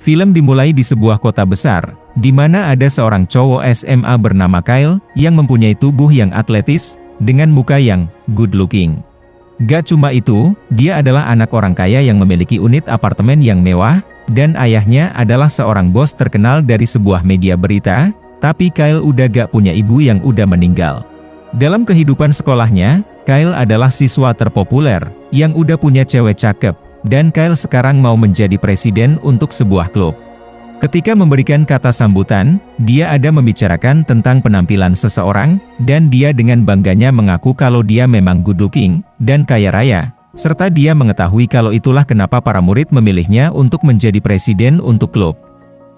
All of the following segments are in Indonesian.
Film dimulai di sebuah kota besar, di mana ada seorang cowok SMA bernama Kyle, yang mempunyai tubuh yang atletis, dengan muka yang good looking. Gak cuma itu, dia adalah anak orang kaya yang memiliki unit apartemen yang mewah, dan ayahnya adalah seorang bos terkenal dari sebuah media berita, tapi Kyle udah gak punya ibu yang udah meninggal. Dalam kehidupan sekolahnya, Kyle adalah siswa terpopuler, yang udah punya cewek cakep, dan Kyle sekarang mau menjadi presiden untuk sebuah klub. Ketika memberikan kata sambutan, dia ada membicarakan tentang penampilan seseorang, dan dia dengan bangganya mengaku kalau dia memang good looking, dan kaya raya, serta dia mengetahui kalau itulah kenapa para murid memilihnya untuk menjadi presiden untuk klub.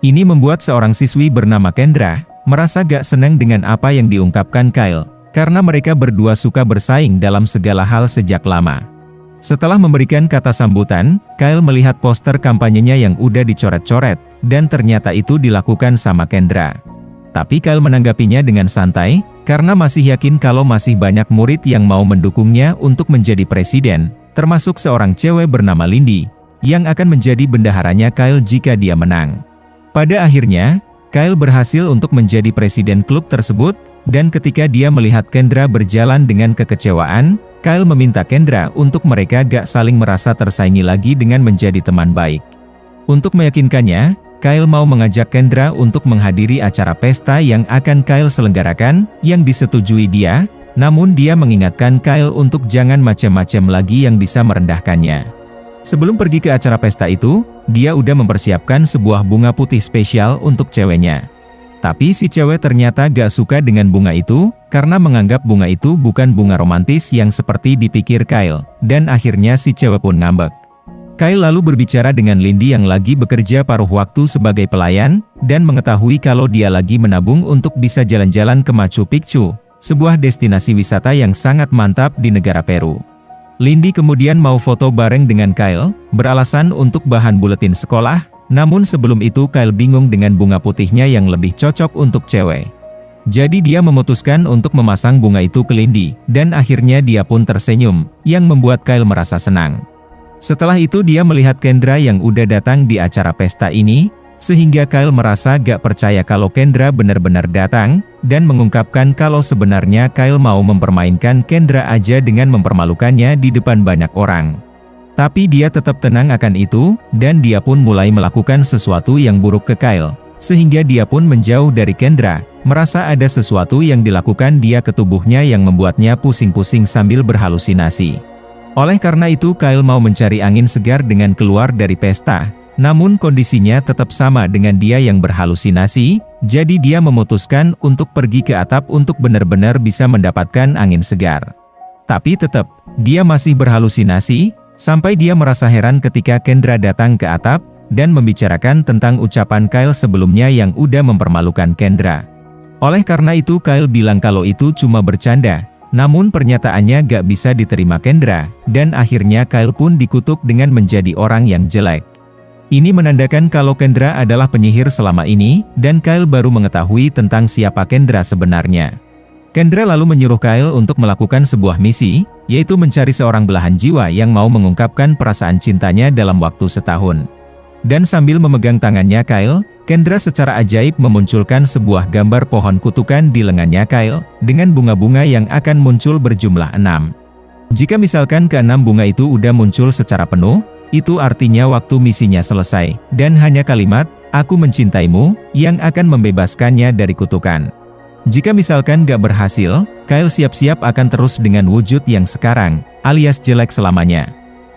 Ini membuat seorang siswi bernama Kendra, merasa gak senang dengan apa yang diungkapkan Kyle, karena mereka berdua suka bersaing dalam segala hal sejak lama. Setelah memberikan kata sambutan, Kyle melihat poster kampanyenya yang udah dicoret-coret, dan ternyata itu dilakukan sama Kendra. Tapi Kyle menanggapinya dengan santai, karena masih yakin kalau masih banyak murid yang mau mendukungnya untuk menjadi presiden, termasuk seorang cewek bernama Lindy, yang akan menjadi bendaharanya Kyle jika dia menang. Pada akhirnya, Kyle berhasil untuk menjadi presiden klub tersebut, dan ketika dia melihat Kendra berjalan dengan kekecewaan, Kyle meminta Kendra untuk mereka gak saling merasa tersaingi lagi dengan menjadi teman baik. Untuk meyakinkannya, Kyle mau mengajak Kendra untuk menghadiri acara pesta yang akan Kyle selenggarakan, yang disetujui dia, namun dia mengingatkan Kyle untuk jangan macam-macam lagi yang bisa merendahkannya. Sebelum pergi ke acara pesta itu, dia udah mempersiapkan sebuah bunga putih spesial untuk ceweknya. Tapi si cewek ternyata gak suka dengan bunga itu, karena menganggap bunga itu bukan bunga romantis yang seperti dipikir Kyle, dan akhirnya si cewek pun ngambek. Kyle lalu berbicara dengan Lindy yang lagi bekerja paruh waktu sebagai pelayan, dan mengetahui kalau dia lagi menabung untuk bisa jalan-jalan ke Machu Picchu, sebuah destinasi wisata yang sangat mantap di negara Peru. Lindy kemudian mau foto bareng dengan Kyle, beralasan untuk bahan buletin sekolah. Namun sebelum itu Kyle bingung dengan bunga putihnya yang lebih cocok untuk cewek. Jadi dia memutuskan untuk memasang bunga itu ke Lindy, dan akhirnya dia pun tersenyum, yang membuat Kyle merasa senang. Setelah itu dia melihat Kendra yang udah datang di acara pesta ini, sehingga Kyle merasa gak percaya kalau Kendra benar-benar datang, dan mengungkapkan kalau sebenarnya Kyle mau mempermainkan Kendra aja dengan mempermalukannya di depan banyak orang. Tapi dia tetap tenang akan itu, dan dia pun mulai melakukan sesuatu yang buruk ke Kyle, sehingga dia pun menjauh dari Kendra, merasa ada sesuatu yang dilakukan dia ke tubuhnya yang membuatnya pusing-pusing sambil berhalusinasi. Oleh karena itu Kyle mau mencari angin segar dengan keluar dari pesta, namun kondisinya tetap sama dengan dia yang berhalusinasi, jadi dia memutuskan untuk pergi ke atap untuk benar-benar bisa mendapatkan angin segar. Tapi tetap, dia masih berhalusinasi, sampai dia merasa heran ketika Kendra datang ke atap, dan membicarakan tentang ucapan Kyle sebelumnya yang udah mempermalukan Kendra. Oleh karena itu Kyle bilang kalau itu cuma bercanda, namun pernyataannya gak bisa diterima Kendra, dan akhirnya Kyle pun dikutuk dengan menjadi orang yang jelek. Ini menandakan kalau Kendra adalah penyihir selama ini, dan Kyle baru mengetahui tentang siapa Kendra sebenarnya. Kendra lalu menyuruh Kyle untuk melakukan sebuah misi, yaitu mencari seorang belahan jiwa yang mau mengungkapkan perasaan cintanya dalam waktu setahun. Dan sambil memegang tangannya Kyle, Kendra secara ajaib memunculkan sebuah gambar pohon kutukan di lengannya Kyle, dengan bunga-bunga yang akan muncul berjumlah 6. Jika misalkan ke-6 bunga itu udah muncul secara penuh, itu artinya waktu misinya selesai, dan hanya kalimat, "Aku mencintaimu," yang akan membebaskannya dari kutukan. Jika misalkan gak berhasil, Kyle siap-siap akan terus dengan wujud yang sekarang, alias jelek selamanya.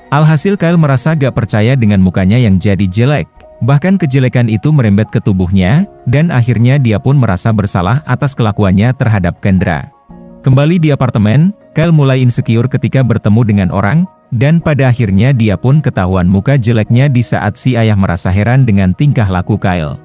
Alhasil Kyle merasa gak percaya dengan mukanya yang jadi jelek, bahkan kejelekan itu merembet ke tubuhnya, dan akhirnya dia pun merasa bersalah atas kelakuannya terhadap Kendra. Kembali di apartemen, Kyle mulai insecure ketika bertemu dengan orang, dan pada akhirnya dia pun ketahuan muka jeleknya di saat si ayah merasa heran dengan tingkah laku Kyle.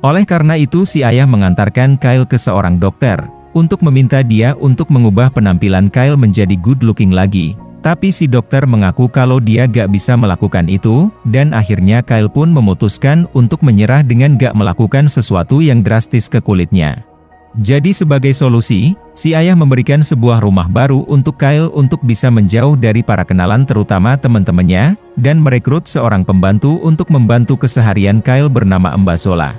Oleh karena itu si ayah mengantarkan Kyle ke seorang dokter, untuk meminta dia untuk mengubah penampilan Kyle menjadi good looking lagi. Tapi si dokter mengaku kalau dia gak bisa melakukan itu, dan akhirnya Kyle pun memutuskan untuk menyerah dengan gak melakukan sesuatu yang drastis ke kulitnya. Jadi sebagai solusi, si ayah memberikan sebuah rumah baru untuk Kyle untuk bisa menjauh dari para kenalan terutama teman-temannya, dan merekrut seorang pembantu untuk membantu keseharian Kyle bernama Mbak Zola.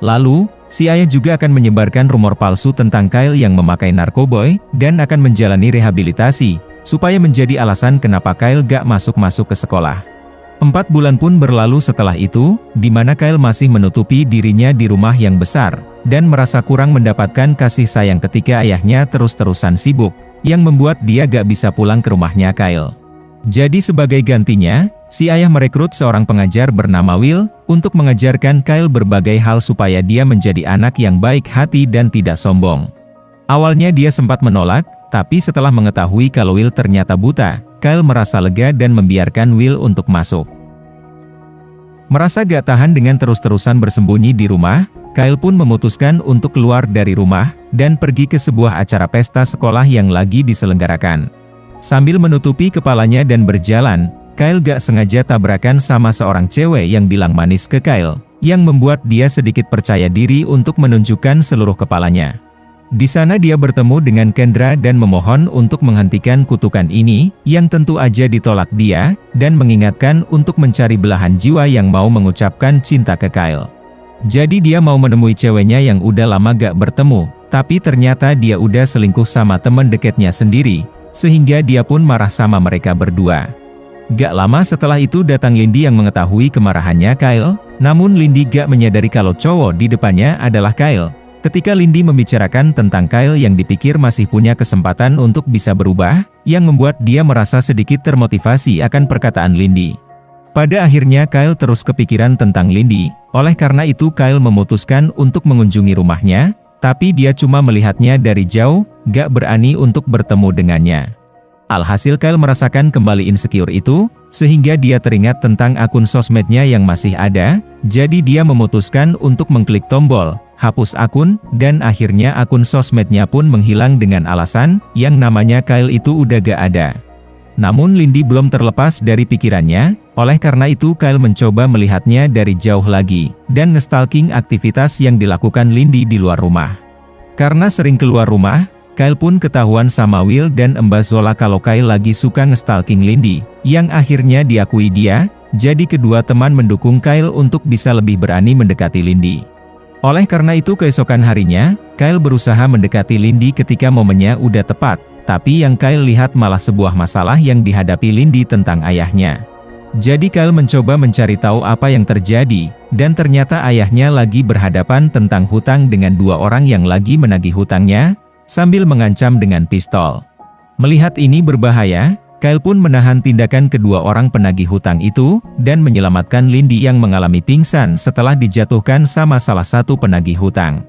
Lalu, si ayah juga akan menyebarkan rumor palsu tentang Kyle yang memakai narkoboy, dan akan menjalani rehabilitasi, supaya menjadi alasan kenapa Kyle gak masuk-masuk ke sekolah. 4 bulan pun berlalu setelah itu, di mana Kyle masih menutupi dirinya di rumah yang besar, dan merasa kurang mendapatkan kasih sayang ketika ayahnya terus-terusan sibuk, yang membuat dia gak bisa pulang ke rumahnya Kyle. Jadi sebagai gantinya, si ayah merekrut seorang pengajar bernama Will, untuk mengajarkan Kyle berbagai hal supaya dia menjadi anak yang baik hati dan tidak sombong. Awalnya dia sempat menolak, tapi setelah mengetahui kalau Will ternyata buta, Kyle merasa lega dan membiarkan Will untuk masuk. Merasa gak tahan dengan terus-terusan bersembunyi di rumah, Kyle pun memutuskan untuk keluar dari rumah, dan pergi ke sebuah acara pesta sekolah yang lagi diselenggarakan. Sambil menutupi kepalanya dan berjalan, Kyle gak sengaja tabrakan sama seorang cewek yang bilang manis ke Kyle, yang membuat dia sedikit percaya diri untuk menunjukkan seluruh kepalanya. Di sana dia bertemu dengan Kendra dan memohon untuk menghentikan kutukan ini, yang tentu aja ditolak dia, dan mengingatkan untuk mencari belahan jiwa yang mau mengucapkan cinta ke Kyle. Jadi dia mau menemui ceweknya yang udah lama gak bertemu, tapi ternyata dia udah selingkuh sama teman dekatnya sendiri, sehingga dia pun marah sama mereka berdua. Gak lama setelah itu datang Lindy yang mengetahui kemarahannya Kyle, namun Lindy gak menyadari kalau cowok di depannya adalah Kyle. Ketika Lindy membicarakan tentang Kyle yang dipikir masih punya kesempatan untuk bisa berubah, yang membuat dia merasa sedikit termotivasi akan perkataan Lindy. Pada akhirnya Kyle terus kepikiran tentang Lindy, oleh karena itu Kyle memutuskan untuk mengunjungi rumahnya, tapi dia cuma melihatnya dari jauh, gak berani untuk bertemu dengannya. Alhasil Kyle merasakan kembali insecure itu, sehingga dia teringat tentang akun sosmednya yang masih ada, jadi dia memutuskan untuk mengklik tombol hapus akun, dan akhirnya akun sosmednya pun menghilang dengan alasan yang namanya Kyle itu udah gak ada. Namun Lindy belum terlepas dari pikirannya, oleh karena itu Kyle mencoba melihatnya dari jauh lagi, dan ngestalking aktivitas yang dilakukan Lindy di luar rumah. Karena sering keluar rumah, Kyle pun ketahuan sama Will dan Mbak Zola kalau Kyle lagi suka ngestalking Lindy, yang akhirnya diakui dia, jadi kedua teman mendukung Kyle untuk bisa lebih berani mendekati Lindy. Oleh karena itu keesokan harinya, Kyle berusaha mendekati Lindy ketika momennya udah tepat, tapi yang Kyle lihat malah sebuah masalah yang dihadapi Lindy tentang ayahnya. Jadi Kyle mencoba mencari tahu apa yang terjadi, dan ternyata ayahnya lagi berhadapan tentang hutang dengan 2 orang yang lagi menagih hutangnya, sambil mengancam dengan pistol. Melihat ini berbahaya, Kyle pun menahan tindakan kedua orang penagih hutang itu, dan menyelamatkan Lindy yang mengalami pingsan setelah dijatuhkan sama salah satu penagih hutang.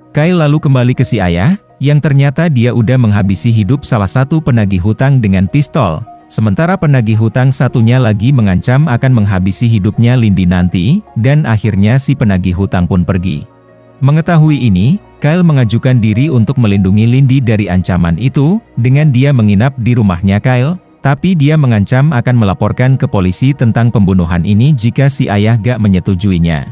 Kyle lalu kembali ke si ayah, yang ternyata dia udah menghabisi hidup salah satu penagih hutang dengan pistol, sementara penagih hutang satunya lagi mengancam akan menghabisi hidupnya Lindy nanti, dan akhirnya si penagih hutang pun pergi. Mengetahui ini, Kyle mengajukan diri untuk melindungi Lindy dari ancaman itu, dengan dia menginap di rumahnya Kyle, tapi dia mengancam akan melaporkan ke polisi tentang pembunuhan ini jika si ayah gak menyetujuinya.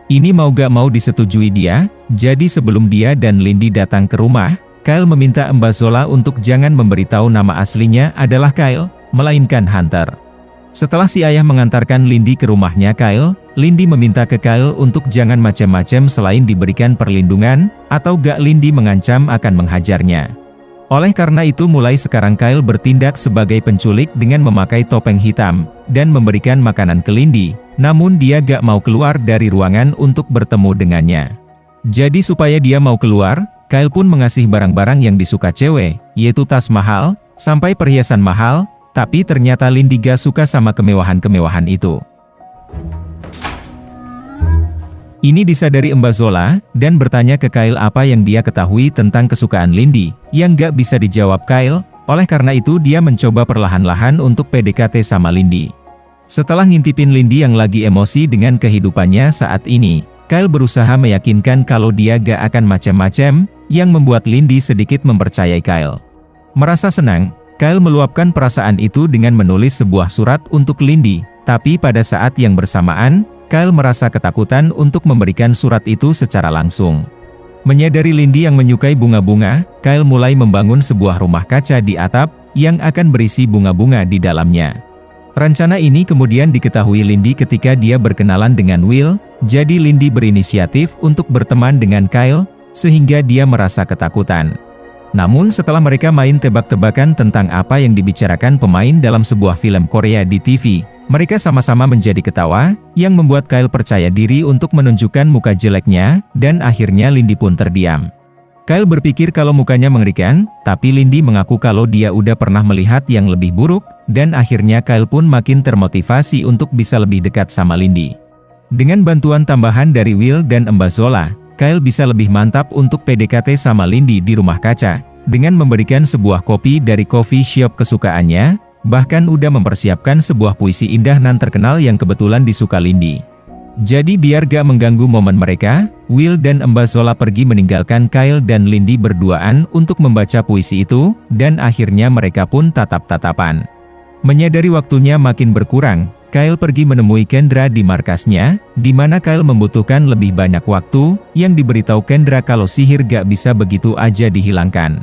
Ini mau gak mau disetujui dia, jadi sebelum dia dan Lindy datang ke rumah, Kyle meminta Mbak Zola untuk jangan memberitahu nama aslinya adalah Kyle, melainkan Hunter. Setelah si ayah mengantarkan Lindy ke rumahnya Kyle, Lindy meminta ke Kyle untuk jangan macam-macam selain diberikan perlindungan, atau gak Lindy mengancam akan menghajarnya. Oleh karena itu mulai sekarang Kyle bertindak sebagai penculik dengan memakai topeng hitam, dan memberikan makanan ke Lindy, namun dia gak mau keluar dari ruangan untuk bertemu dengannya. Jadi supaya dia mau keluar, Kyle pun mengasih barang-barang yang disuka cewek, yaitu tas mahal, sampai perhiasan mahal, tapi ternyata Lindy gak suka sama kemewahan-kemewahan itu. Ini disadari Mbak Zola, dan bertanya ke Kyle apa yang dia ketahui tentang kesukaan Lindy, yang gak bisa dijawab Kyle, oleh karena itu dia mencoba perlahan-lahan untuk PDKT sama Lindy. Setelah ngintipin Lindy yang lagi emosi dengan kehidupannya saat ini, Kyle berusaha meyakinkan kalau dia gak akan macam-macam, yang membuat Lindy sedikit mempercayai Kyle. Merasa senang, Kyle meluapkan perasaan itu dengan menulis sebuah surat untuk Lindy, tapi pada saat yang bersamaan, Kyle merasa ketakutan untuk memberikan surat itu secara langsung. Menyadari Lindy yang menyukai bunga-bunga, Kyle mulai membangun sebuah rumah kaca di atap, yang akan berisi bunga-bunga di dalamnya. Rencana ini kemudian diketahui Lindy ketika dia berkenalan dengan Will, jadi Lindy berinisiatif untuk berteman dengan Kyle, sehingga dia merasa ketakutan. Namun setelah mereka main tebak-tebakan tentang apa yang dibicarakan pemain dalam sebuah film Korea di TV, mereka sama-sama menjadi ketawa, yang membuat Kyle percaya diri untuk menunjukkan muka jeleknya, dan akhirnya Lindy pun terdiam. Kyle berpikir kalau mukanya mengerikan, tapi Lindy mengaku kalau dia udah pernah melihat yang lebih buruk, dan akhirnya Kyle pun makin termotivasi untuk bisa lebih dekat sama Lindy. Dengan bantuan tambahan dari Will dan Mbak Zola, Kyle bisa lebih mantap untuk PDKT sama Lindy di rumah kaca, dengan memberikan sebuah kopi dari coffee shop kesukaannya, bahkan udah mempersiapkan sebuah puisi indah nan terkenal yang kebetulan disuka Lindy. Jadi biar gak mengganggu momen mereka, Will dan Mbak Zola pergi meninggalkan Kyle dan Lindy berduaan untuk membaca puisi itu, dan akhirnya mereka pun tatap-tatapan. Menyadari waktunya makin berkurang, Kyle pergi menemui Kendra di markasnya, di mana Kyle membutuhkan lebih banyak waktu, yang diberitahu Kendra kalau sihir gak bisa begitu aja dihilangkan.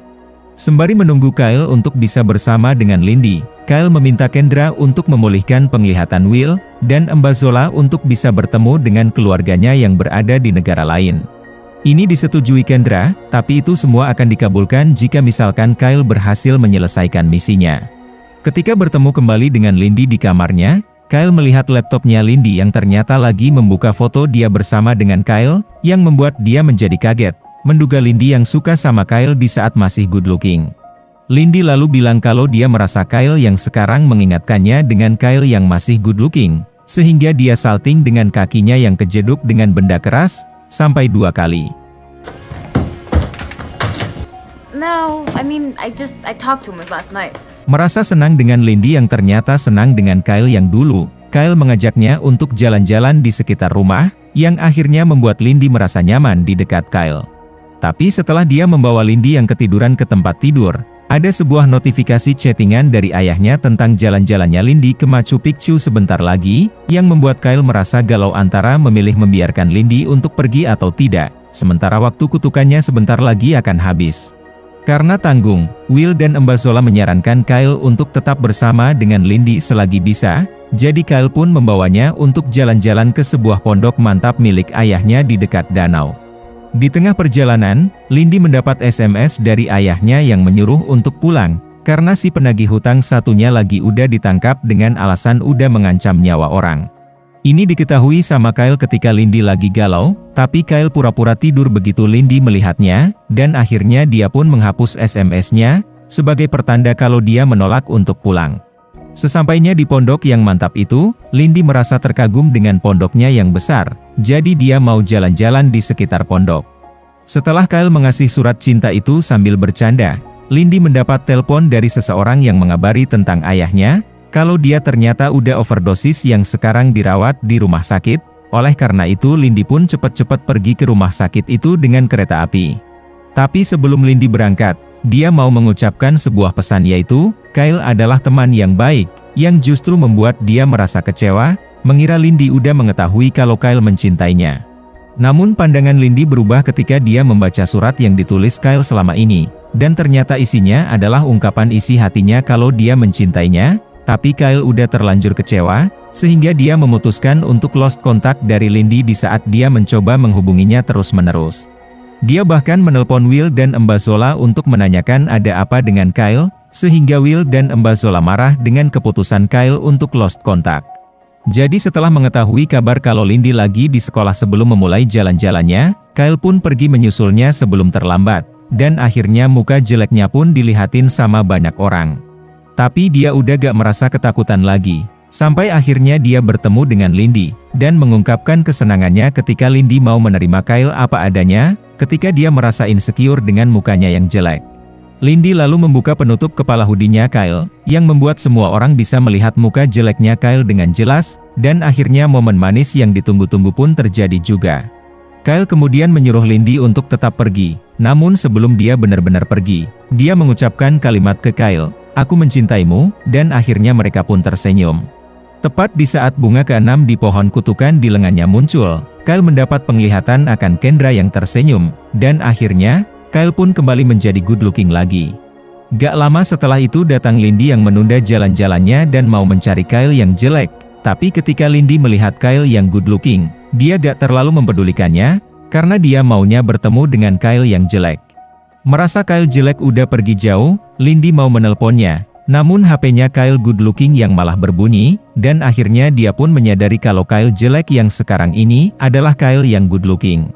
Sembari menunggu Kyle untuk bisa bersama dengan Lindy, Kyle meminta Kendra untuk memulihkan penglihatan Will, dan Mbak Zola untuk bisa bertemu dengan keluarganya yang berada di negara lain. Ini disetujui Kendra, tapi itu semua akan dikabulkan jika misalkan Kyle berhasil menyelesaikan misinya. Ketika bertemu kembali dengan Lindy di kamarnya, Kyle melihat laptopnya Lindy yang ternyata lagi membuka foto dia bersama dengan Kyle, yang membuat dia menjadi kaget, menduga Lindy yang suka sama Kyle di saat masih good looking. Lindy lalu bilang kalau dia merasa Kyle yang sekarang mengingatkannya dengan Kyle yang masih good looking, sehingga dia salting dengan kakinya yang kejeduk dengan benda keras, sampai 2 kali. No, I talked to him last night. Merasa senang dengan Lindy yang ternyata senang dengan Kyle yang dulu, Kyle mengajaknya untuk jalan-jalan di sekitar rumah, yang akhirnya membuat Lindy merasa nyaman di dekat Kyle. Tapi setelah dia membawa Lindy yang ketiduran ke tempat tidur, ada sebuah notifikasi chattingan dari ayahnya tentang jalan-jalannya Lindy ke Machu Picchu sebentar lagi, yang membuat Kyle merasa galau antara memilih membiarkan Lindy untuk pergi atau tidak, sementara waktu kutukannya sebentar lagi akan habis. Karena tanggung, Will dan Mbak Zola menyarankan Kyle untuk tetap bersama dengan Lindy selagi bisa, jadi Kyle pun membawanya untuk jalan-jalan ke sebuah pondok mantap milik ayahnya di dekat danau. Di tengah perjalanan, Lindy mendapat SMS dari ayahnya yang menyuruh untuk pulang, karena si penagih hutang satunya lagi udah ditangkap dengan alasan udah mengancam nyawa orang. Ini diketahui sama Kyle ketika Lindy lagi galau, tapi Kyle pura-pura tidur begitu Lindy melihatnya, dan akhirnya dia pun menghapus SMS-nya, sebagai pertanda kalau dia menolak untuk pulang. Sesampainya di pondok yang mantap itu, Lindy merasa terkagum dengan pondoknya yang besar, jadi dia mau jalan-jalan di sekitar pondok. Setelah Kyle mengasih surat cinta itu sambil bercanda, Lindy mendapat telepon dari seseorang yang mengabari tentang ayahnya, kalau dia ternyata udah overdosis yang sekarang dirawat di rumah sakit. Oleh karena itu Lindy pun cepat-cepat pergi ke rumah sakit itu dengan kereta api. Tapi sebelum Lindy berangkat, dia mau mengucapkan sebuah pesan, yaitu, Kyle adalah teman yang baik, yang justru membuat dia merasa kecewa, mengira Lindy udah mengetahui kalau Kyle mencintainya. Namun pandangan Lindy berubah ketika dia membaca surat yang ditulis Kyle selama ini, dan ternyata isinya adalah ungkapan isi hatinya kalau dia mencintainya, tapi Kyle udah terlanjur kecewa, sehingga dia memutuskan untuk lost kontak dari Lindy di saat dia mencoba menghubunginya terus-menerus. Dia bahkan menelpon Will dan Mbak Zola untuk menanyakan ada apa dengan Kyle, sehingga Will dan Mbak Zola marah dengan keputusan Kyle untuk lost kontak. Jadi setelah mengetahui kabar kalau Lindy lagi di sekolah sebelum memulai jalan-jalannya, Kyle pun pergi menyusulnya sebelum terlambat, dan akhirnya muka jeleknya pun dilihatin sama banyak orang. Tapi dia udah gak merasa ketakutan lagi, sampai akhirnya dia bertemu dengan Lindy, dan mengungkapkan kesenangannya ketika Lindy mau menerima Kyle apa adanya, ketika dia merasa insecure dengan mukanya yang jelek. Lindy lalu membuka penutup kepala hoodie-nya Kyle, yang membuat semua orang bisa melihat muka jeleknya Kyle dengan jelas, dan akhirnya momen manis yang ditunggu-tunggu pun terjadi juga. Kyle kemudian menyuruh Lindy untuk tetap pergi, namun sebelum dia benar-benar pergi, dia mengucapkan kalimat ke Kyle, "Aku mencintaimu," dan akhirnya mereka pun tersenyum. Tepat di saat bunga ke-6 di pohon kutukan di lengannya muncul, Kyle mendapat penglihatan akan Kendra yang tersenyum, Dan akhirnya, Kyle pun kembali menjadi good looking lagi. Gak lama setelah itu datang Lindy yang menunda jalan-jalannya dan mau mencari Kyle yang jelek. Tapi ketika Lindy melihat Kyle yang good looking, dia gak terlalu mempedulikannya, karena dia maunya bertemu dengan Kyle yang jelek. Merasa Kyle jelek udah pergi jauh, Lindy mau menelponnya. Namun HP-nya Kyle good looking yang malah berbunyi, dan akhirnya dia pun menyadari kalau Kyle jelek yang sekarang ini adalah Kyle yang good looking.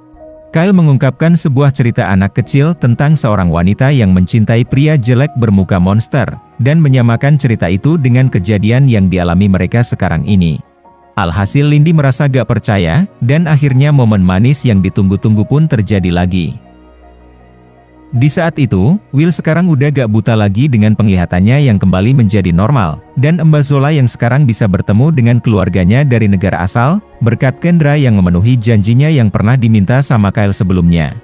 Kyle mengungkapkan sebuah cerita anak kecil tentang seorang wanita yang mencintai pria jelek bermuka monster, dan menyamakan cerita itu dengan kejadian yang dialami mereka sekarang ini. Alhasil Lindy merasa gak percaya, dan akhirnya momen manis yang ditunggu-tunggu pun terjadi lagi. Di saat itu, Will sekarang udah gak buta lagi dengan penglihatannya yang kembali menjadi normal, dan Mbak Zola yang sekarang bisa bertemu dengan keluarganya dari negara asal, berkat Kendra yang memenuhi janjinya yang pernah diminta sama Kyle sebelumnya.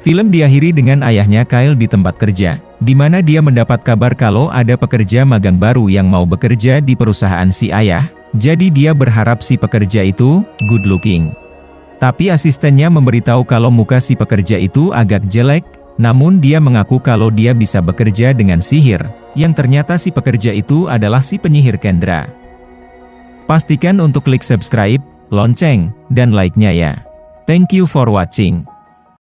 Film diakhiri dengan ayahnya Kyle di tempat kerja, di mana dia mendapat kabar kalau ada pekerja magang baru yang mau bekerja di perusahaan si ayah, jadi dia berharap si pekerja itu good looking. Tapi asistennya memberitahu kalau muka si pekerja itu agak jelek, namun dia mengaku kalau dia bisa bekerja dengan sihir, yang ternyata si pekerja itu adalah si penyihir Kendra. Pastikan untuk klik subscribe, lonceng, dan like-nya ya. Thank you for watching.